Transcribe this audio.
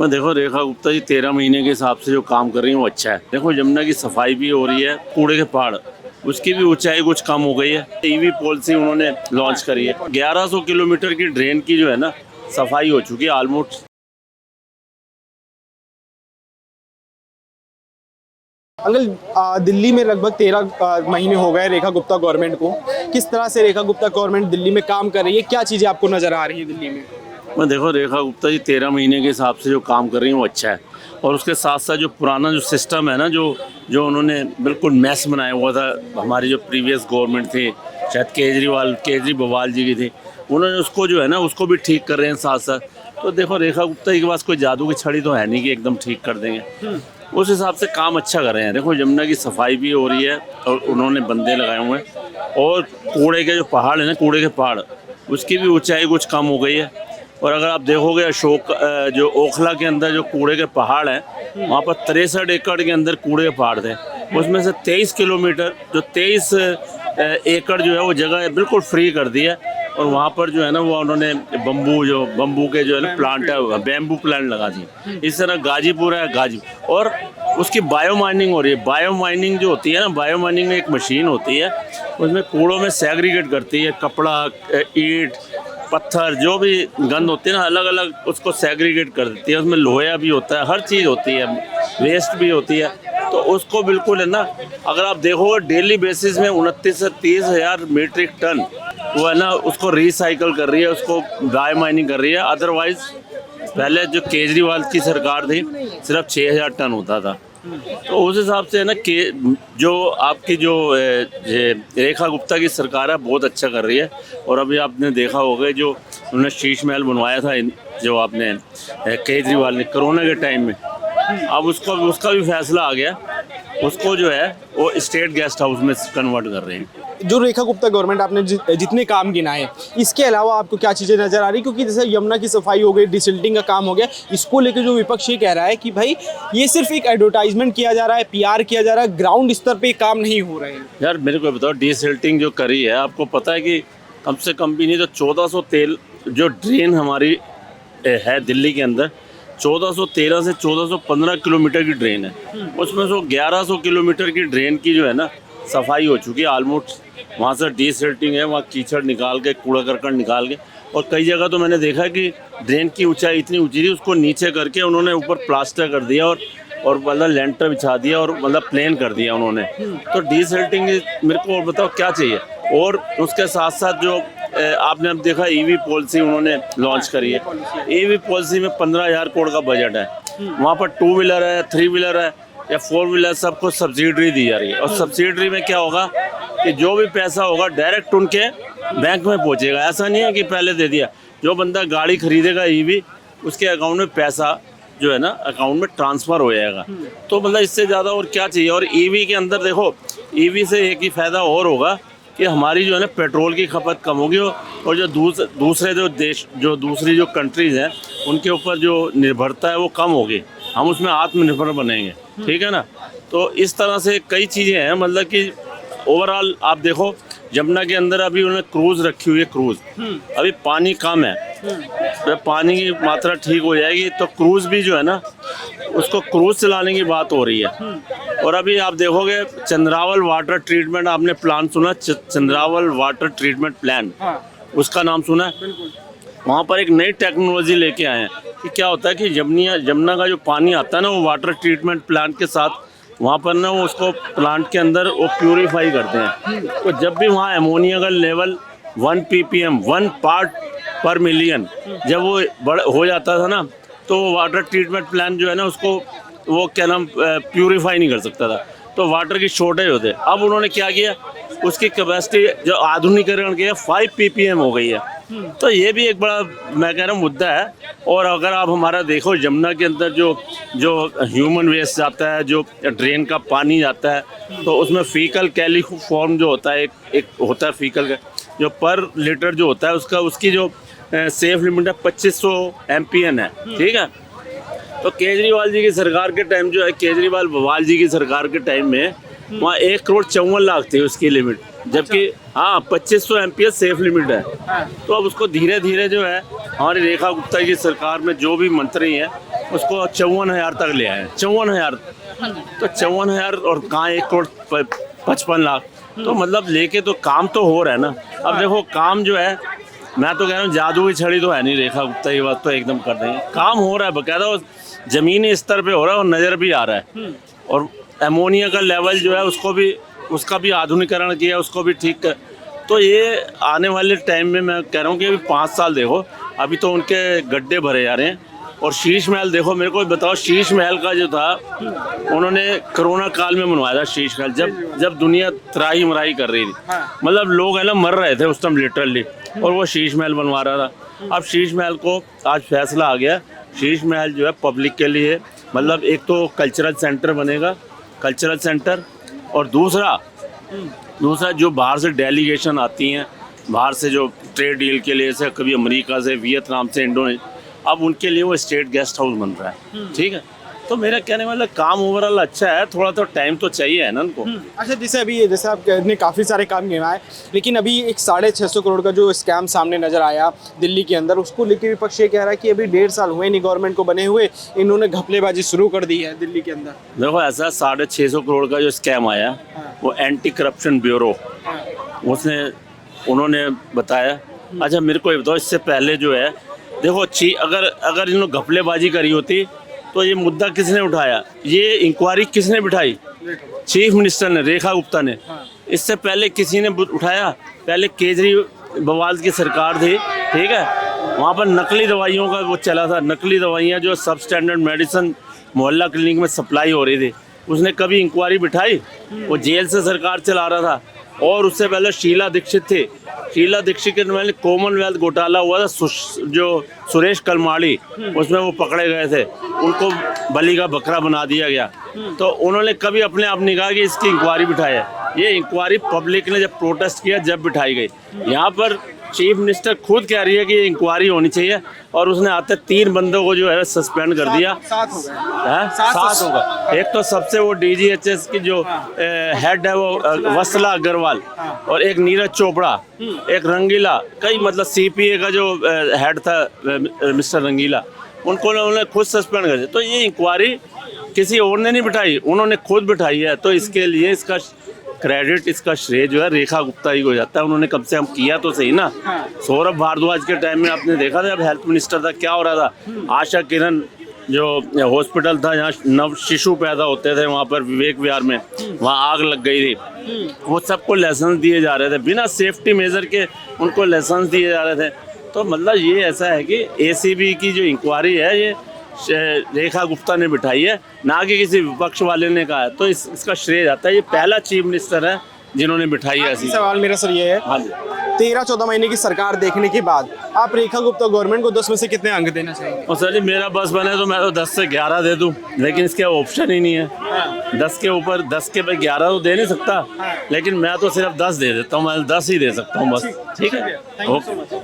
मैं देखो रेखा गुप्ता जी 13 महीने के हिसाब से जो काम कर रही है वो अच्छा है। देखो यमुना की सफाई भी हो रही है, कूड़े के पहाड़ उसकी भी ऊंचाई कुछ कम हो गई है। ईवी पॉलिसी उन्होंने लॉन्च करी है। 1100 किलोमीटर की ड्रेन की जो है ना सफाई हो चुकी है ऑलमोस्ट। अंकल दिल्ली में लगभग 13 महीने हो गए रेखा गुप्ता गवर्नमेंट को। किस तरह से रेखा गुप्ता गवर्नमेंट दिल्ली में काम कर रही है, क्या चीज़ें आपको नज़र आ रही है दिल्ली में? मैं देखो रेखा गुप्ता जी 13 महीने के हिसाब से जो काम कर रही है वो अच्छा है। और उसके साथ साथ जो पुराना जो सिस्टम है ना, जो जो उन्होंने बिल्कुल मैस बनाया हुआ था, हमारी जो प्रीवियस गवर्नमेंट थी, शायद केजरीवाल जी की थी, उन्होंने उसको जो है ना उसको भी ठीक कर रहे हैं साथ साथ। तो देखो रेखा गुप्ता जी के पास कोई जादू की छड़ी तो है नहीं कि एकदम ठीक कर देंगे। उस हिसाब से काम अच्छा कर रहे हैं। देखो यमुना की सफाई भी हो रही है और उन्होंने बंदे लगाए हुए हैं। और कूड़े के जो पहाड़ है ना, कूड़े के पहाड़ उसकी भी ऊंचाई कुछ कम हो गई है। और अगर आप देखोगे अशोक जो ओखला के अंदर जो कूड़े के पहाड़ हैं, वहाँ पर 63 एकड़ के अंदर कूड़े के पहाड़ थे। उसमें से 23 किलोमीटर जो 23 एकड़ जो है वो जगह बिल्कुल फ्री कर दी है। और वहाँ पर जो है ना वो उन्होंने बम्बू के जो है ना प्लांट है, बैम्बू प्लांट लगा दिए। इस तरह गाजीपुर है, और उसकी बायो माइनिंग हो रही है। बायो माइनिंग जो होती है ना, बायो माइनिंग में एक मशीन होती है, उसमें कूड़ों में सेग्रीगेट करती है, कपड़ा, ईंट, पत्थर, जो भी गंद होती है ना, अलग अलग उसको सेग्रीगेट कर देती है। उसमें लोहा भी होता है, हर चीज़ होती है, वेस्ट भी होती है। तो उसको बिल्कुल है ना, अगर आप देखोगे डेली बेसिस में 29 से 30 हज़ार मीट्रिक टन वो है ना उसको रिसाइकल कर रही है, उसको बायो माइनिंग कर रही है। अदरवाइज पहले जो केजरीवाल की सरकार थी सिर्फ 6000 टन होता था। तो उस हिसाब से है ना कि जो आपकी जो रेखा गुप्ता की सरकार है बहुत अच्छा कर रही है। और अभी आपने देखा होगा जो उन्होंने शीश महल बनवाया था, जो आपने केजरीवाल ने कोरोना के टाइम में, अब उसका भी फैसला आ गया, उसको जो है वो स्टेट गेस्ट हाउस में कन्वर्ट कर रहे हैं। जो रेखा गुप्ता गवर्नमेंट आपने जितने काम गिनाए, इसके अलावा आपको क्या चीज़ें नज़र आ रही? क्योंकि जैसे यमुना की सफाई हो गई, डिसिल्टिंग का काम हो गया, इसको लेकर जो विपक्ष ये कह रहा है कि भाई ये सिर्फ एक एडवर्टाइजमेंट किया जा रहा है, पीआर किया जा रहा है, ग्राउंड स्तर पे काम नहीं हो रहे हैं। यार मेरे को बताओ, डिसिल्टिंग जो करी है, आपको पता है कि कम से कम भी नहीं तो 1400 तेल जो ड्रेन हमारी है दिल्ली के अंदर, 1413 से 1415 किलोमीटर की ड्रेन है। उसमें से 1100 किलोमीटर की ड्रेन की जो है ना सफाई हो चुकी है ऑलमोस्ट। वहाँ से डिसिल्टिंग है, वहाँ कीचड़ निकाल के, कूड़ा करकट निकाल के। और कई जगह तो मैंने देखा कि ड्रेन की ऊंचाई इतनी ऊंची थी, उसको नीचे करके उन्होंने ऊपर प्लास्टर कर दिया और मतलब लेंटर बिछा दिया और मतलब प्लेन कर दिया उन्होंने। तो डिसिल्टिंग मेरे को और बताओ क्या चाहिए। और उसके साथ साथ जो आपने अब देखा ईवी पॉलिसी उन्होंने लॉन्च करी है। ईवी पॉलिसी में 15,000 करोड़ का बजट है। वहाँ पर 2 व्हीलर है, 3 व्हीलर है या 4 व्हीलर, सबको सब्सिडी दी जा रही है। और सब्सिडी में क्या होगा कि जो भी पैसा होगा डायरेक्ट उनके बैंक में पहुँचेगा। ऐसा नहीं है कि पहले दे दिया। जो बंदा गाड़ी खरीदेगा ईवी, उसके अकाउंट में पैसा जो है ना अकाउंट में ट्रांसफ़र हो जाएगा। तो मतलब इससे ज़्यादा और क्या चाहिए। और ईवी के अंदर देखो, ईवी से एक ही फ़ायदा और होगा कि हमारी जो है ना पेट्रोल की खपत कम होगी। और जो दूसरे जो देश, जो दूसरी जो कंट्रीज़ हैं, उनके ऊपर जो निर्भरता है वो कम होगी। हम उसमें आत्मनिर्भर बनेंगे, ठीक है ना। तो इस तरह से कई चीज़ें हैं, मतलब कि ओवरऑल आप देखो यमुना के अंदर अभी उन्होंने क्रूज़ रखी हुई है। क्रूज़ अभी पानी कम है, तो पानी की मात्रा ठीक हो जाएगी तो क्रूज़ भी जो है ना उसको क्रूज़ चलाने की बात हो रही है। और अभी आप देखोगे चंद्रावल वाटर ट्रीटमेंट, आपने प्लान सुना चंद्रावल वाटर ट्रीटमेंट प्लान, उसका नाम सुना है? वहाँ पर एक नई टेक्नोलॉजी लेके आए हैं कि क्या होता है कि यमुना का जो पानी आता है ना, वो वाटर ट्रीटमेंट प्लांट के साथ वहाँ पर ना वो उसको प्लांट के अंदर वो प्यूरीफाई करते हैं। तो जब भी वहाँ एमोनिया का लेवल 1 ppm 1 पार्ट पर मिलियन जब वो हो जाता था ना, तो वाटर ट्रीटमेंट प्लांट जो है ना उसको वो क्या नाम प्यूरीफाई नहीं कर सकता था। तो वाटर की शॉर्टेज होते। अब उन्होंने क्या किया, उसकी कैपेसिटी जो आधुनिकीकरण किया 5 ppm हो गई है। तो ये भी एक बड़ा मैं कह रहा हूँ मुद्दा है। और अगर आप हमारा देखो यमुना के अंदर जो ह्यूमन वेस्ट जाता है, जो ड्रेन का पानी जाता है, तो उसमें फीकल कैलिफॉर्म जो होता है, एक होता है फीकल का, जो पर लीटर जो होता है उसकी जो सेफ लिमिट है 2500 MPN है, ठीक है। तो केजरीवाल जी की सरकार के टाइम जो है, केजरीवाल बवाल जी की सरकार के टाइम में वहाँ 1,54,00,000 थी उसकी लिमिट, जबकि हाँ 2500 MPN सेफ लिमिट है। तो अब उसको धीरे धीरे जो है हमारी रेखा गुप्ता की सरकार में जो भी मंत्री हैं उसको 54,000 तक ले आए, 54,000। तो 54,000 और कहाँ 1,55,00,000। तो मतलब लेके तो काम तो हो रहा है ना। अब देखो काम जो है, मैं तो कह रहा हूँ जादू की छड़ी तो है नहीं, रेखा गुप्ता ये बात तो एकदम कर देंगे। काम हो रहा है बकायदा, वो ज़मीनी स्तर पे हो रहा है और नज़र भी आ रहा है। और एमोनिया का लेवल जो है उसका भी आधुनिकीकरण किया, उसको भी ठीक कर। तो ये आने वाले टाइम में मैं कह रहा हूँ कि अभी 5 साल देखो, अभी तो उनके गड्ढे भरे जा रहे हैं। और शीश महल देखो, मेरे को बताओ, शीश महल का जो था उन्होंने कोरोना काल में बनवाया था। शीश महल जब दुनिया त्राही मराही कर रही थी, मतलब लोग है ना मर रहे थे उस टाइम लिटरली, और वो शीश महल बनवा रहा था। अब शीश महल को आज फैसला आ गया, शीश महल जो है पब्लिक के लिए, मतलब एक तो कल्चरल सेंटर बनेगा, कल्चरल सेंटर। और दूसरा जो बाहर से डेलीगेशन आती हैं, बाहर से जो ट्रेड डील के लिए, जैसे कभी अमेरिका से, वियतनाम से, इंडोनेशिया, अब उनके लिए वो स्टेट गेस्ट हाउस बन रहा है। ठीक है, तो मेरा कहने वाला काम ओवरऑल अच्छा है, थोड़ा तो टाइम तो चाहिए है ना उनको। अच्छा, जैसे आपने काफ़ी सारे काम गिनवाए, लेकिन अभी एक 650 करोड़ का जो स्कैम सामने नजर आया दिल्ली के अंदर, उसको लेकर विपक्ष ये कह रहा है कि अभी 1.5 साल हुए नहीं गवर्नमेंट को बने हुए, इन्होंने घपलेबाजी शुरू कर दी है दिल्ली के अंदर। देखो ऐसा 650 करोड़ का जो स्कैम आया, वो एंटी करप्शन ब्यूरो उन्होंने बताया। अच्छा मेरे को ये बताओ, इससे पहले जो है देखो, अगर इन्होंने घपलेबाजी करी होती तो ये मुद्दा किसने उठाया, ये इंक्वायरी किसने बिठाई? चीफ मिनिस्टर ने, रेखा गुप्ता ने। इससे पहले किसी ने उठाया? पहले केजरीवाल की सरकार थी, ठीक है, वहाँ पर नकली दवाइयों का वो चला था, नकली दवाइयाँ जो सब स्टैंडर्ड मेडिसिन मोहल्ला क्लिनिक में सप्लाई हो रही थी, उसने कभी इंक्वायरी बिठाई? वो जेल से सरकार चला रहा था। और उससे पहले शीला दीक्षित थी, शीला दीक्षित के पहले कॉमनवेल्थ घोटाला हुआ था, जो सुरेश कलमाड़ी, उसमें वो पकड़े गए थे, उनको बलि का बकरा बना दिया गया। तो उन्होंने कभी अपने आप नहीं कहा कि इसकी इंक्वायरी बिठाई है। ये इंक्वायरी पब्लिक ने जब प्रोटेस्ट किया जब बिठाई गई। यहाँ पर चीफ मिनिस्टर खुद कह रही है कि इंक्वायरी होनी चाहिए, और उसने आते 3 बंदों को जो है सस्पेंड कर दिया। 7 हो गए। 7 होगा। एक तो सबसे वो DGHS की जो हेड है वो वत्सला अग्रवाल, और एक नीरज चोपड़ा, एक रंगीला, कई मतलब CPA का जो हेड था मिस्टर रंगीला, उन्होंने खुद सस्पेंड कर दिया। तो ये इंक्वायरी किसी और ने नहीं बिठाई, उन्होंने खुद बिठाई है। तो इसके लिए इसका क्रेडिट, इसका श्रेय जो है रेखा गुप्ता ही हो जाता है। उन्होंने कम से कम किया तो सही ना। सौरभ भारद्वाज के टाइम में आपने देखा था, जब हेल्थ मिनिस्टर था, क्या हो रहा था? आशा किरण जो हॉस्पिटल था जहाँ नव शिशु पैदा होते थे, वहाँ पर विवेक विहार में, वहाँ आग लग गई थी। वो सबको लाइसेंस दिए जा रहे थे, बिना सेफ्टी मेजर के उनको लाइसेंस दिए जा रहे थे। तो मतलब ये ऐसा है कि ACB की जो इंक्वायरी है, ये रेखा गुप्ता ने बिठाई है, ना कि किसी विपक्ष वाले ने कहा है। तो इसका श्रेय जाता है, ये पहला चीफ मिनिस्टर है जिन्होंने बिठाई है ऐसी। सवाल मेरा सर ये है, हाँ जी, 13-14 महीने की सरकार देखने के बाद आप रेखा गुप्ता गवर्नमेंट को 10 में से कितने अंक देना चाहेंगे? और सर जी मेरा बस बने तो मैं तो 10 से 11 दे दूं, लेकिन इसके ऑप्शन ही नहीं है। 10 के ऊपर 10 के पे 11 तो दे नहीं सकता, लेकिन मैं तो सिर्फ 10 दे देता हूँ, मैं 10 ही दे सकता हूँ बस। ठीक है, ओके।